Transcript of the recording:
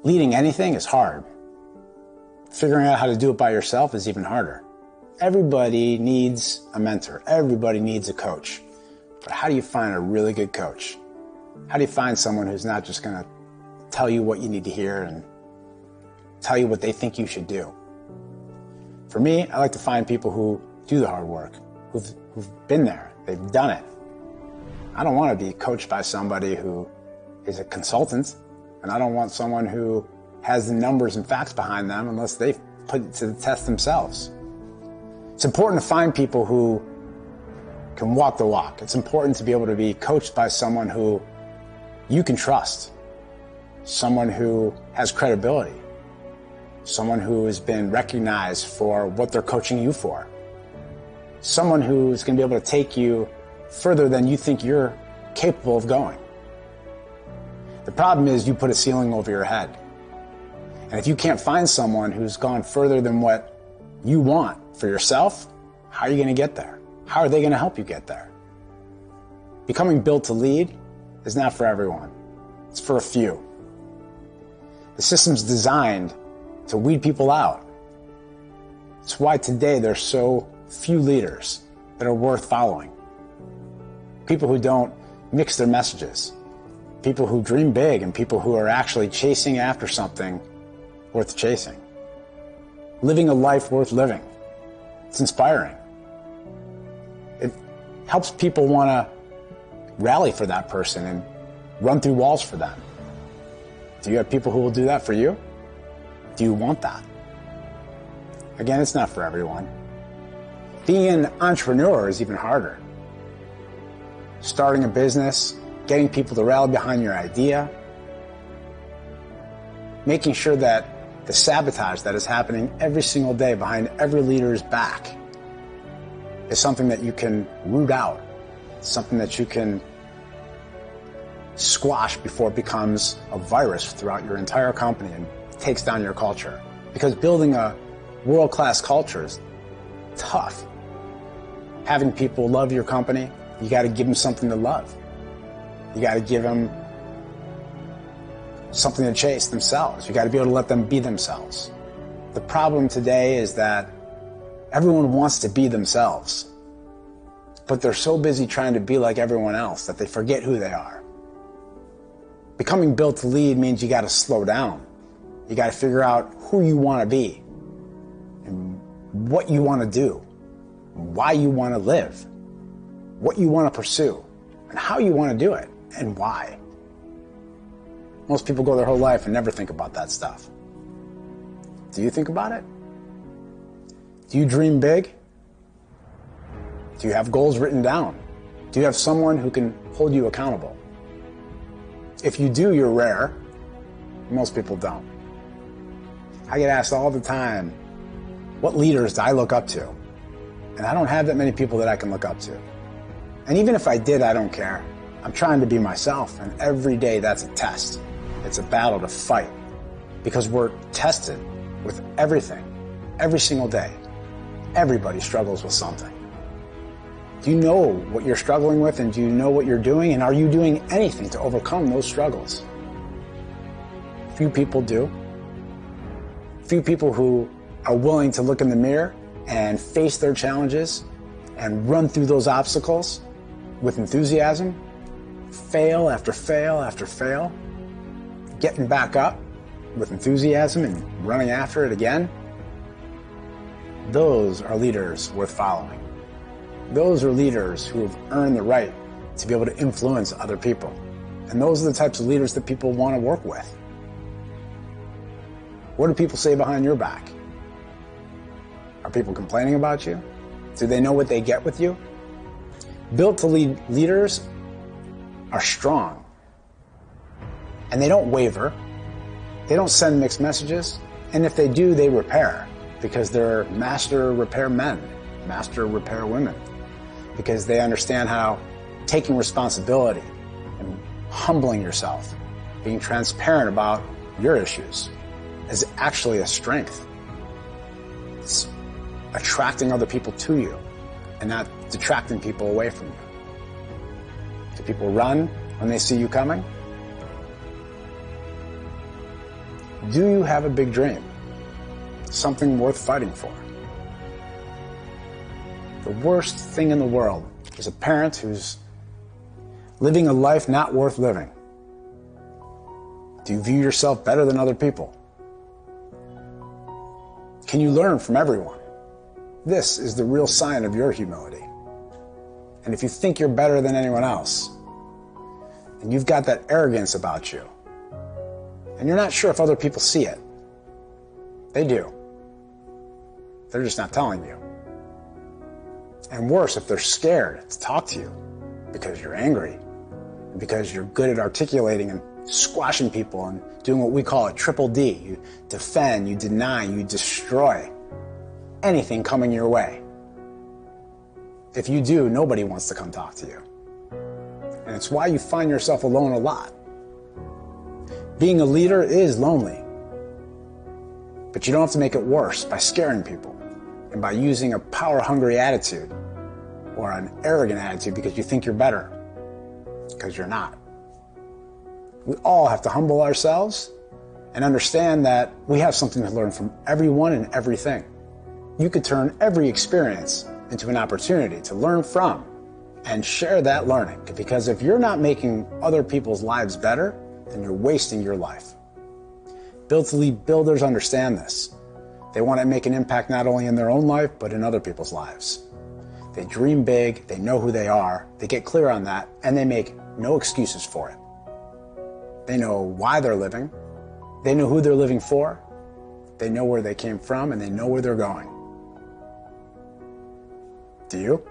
Leading anything is hard. Figuring out how to do it by yourself is even harder. Everybody needs a mentor. Everybody needs a coach. But how do you find a really good coach? How do you find someone who's not just going to tell you what you need to hear and tell you what they think you should do? For me, I like to find people who do the hard work, who've been there, they've done it. I don't want to be coached by somebody who is a consultant, and I don't want someone who has the numbers and facts behind them unless they've put it to the test themselves. It's important to find people who can walk the walk. It's important to be able to be coached by someone who you can trust, someone who has credibility, someone who has been recognized for what they're coaching you for, someone who's going to be able to take you further than you think you're capable of going. The problem is you put a ceiling over your head. And if you can't find someone who's gone further than what you want for yourself, how are you going to get there? How are they going to help you get there? Becoming built to lead is not for everyone. It's for a few. The system's designed to weed people out. It's why today there's so few leaders that are worth following. People who don't mix their messages. People who dream big and people who are actually chasing after something worth chasing. Living a life worth living. It's inspiring. It helps people want to rally for that person and run through walls for them. Do you have people who will do that for you? Do you want that? Again, it's not for everyone. Being an entrepreneur is even harder. Starting a business, getting people to rally behind your idea, making sure that the sabotage that is happening every single day behind every leader's back is something that you can root out, something that you can squash before it becomes a virus throughout your entire company and takes down your culture. Because building a world-class culture is tough. Having people love your company, you got to give them something to love. You got to give them something to chase themselves. You got to be able to let them be themselves. The problem today is that everyone wants to be themselves, but they're so busy trying to be like everyone else that they forget who they are. Becoming built to lead means you got to slow down. You got to figure out who you want to be and what you want to do, why you want to live, what you want to pursue, and how you want to do it, and why. Most people go their whole life and never think about that stuff. Do you think about it? Do you dream big? Do you have goals written down? Do you have someone who can hold you accountable? If you do, you're rare. Most people don't. I get asked all the time, what leaders do I look up to? And I don't have that many people that I can look up to. And even if I did, I don't care. I'm trying to be myself, and every day that's a test. It's a battle to fight, because we're tested with everything, every single day. Everybody struggles with something. Do you know what you're struggling with, and do you know what you're doing, and are you doing anything to overcome those struggles? Few people do. Few people who are willing to look in the mirror and face their challenges and run through those obstacles with enthusiasm, fail after fail after fail, getting back up with enthusiasm and running after it again. Those are leaders worth following. Those are leaders who have earned the right to be able to influence other people. And those are the types of leaders that people want to work with. What do people say behind your back? Are people complaining about you? Do they know what they get with you? Built to lead leaders are strong. And they don't waver. They don't send mixed messages. And if they do, they repair, because they're master repair men, master repair women, because they understand how taking responsibility and humbling yourself, being transparent about your issues, is actually a strength. It's attracting other people to you and not detracting people away from you. Do people run when they see you coming? Do you have a big dream? Something worth fighting for? The worst thing in the world is a parent who's living a life not worth living. Do you view yourself better than other people? Can you learn from everyone? This is the real sign of your humility. And if you think you're better than anyone else, and you've got that arrogance about you, and you're not sure if other people see it, they do. They're just not telling you. And worse, if they're scared to talk to you because you're angry, and because you're good at articulating and squashing people and doing what we call a triple D. You defend, you deny, you destroy anything coming your way. If you do, nobody wants to come talk to you. And it's why you find yourself alone a lot. Being a leader is lonely. But you don't have to make it worse by scaring people and by using a power-hungry attitude or an arrogant attitude because you think you're better, because you're not. We all have to humble ourselves and understand that we have something to learn from everyone and everything. You could turn every experience into an opportunity to learn from and share that learning, because if you're not making other people's lives better, then you're wasting your life. Build to Lead builders understand this. They want to make an impact not only in their own life, but in other people's lives. They dream big, they know who they are, they get clear on that, and they make no excuses for it. They know why they're living, they know who they're living for, they know where they came from, and they know where they're going. Do you?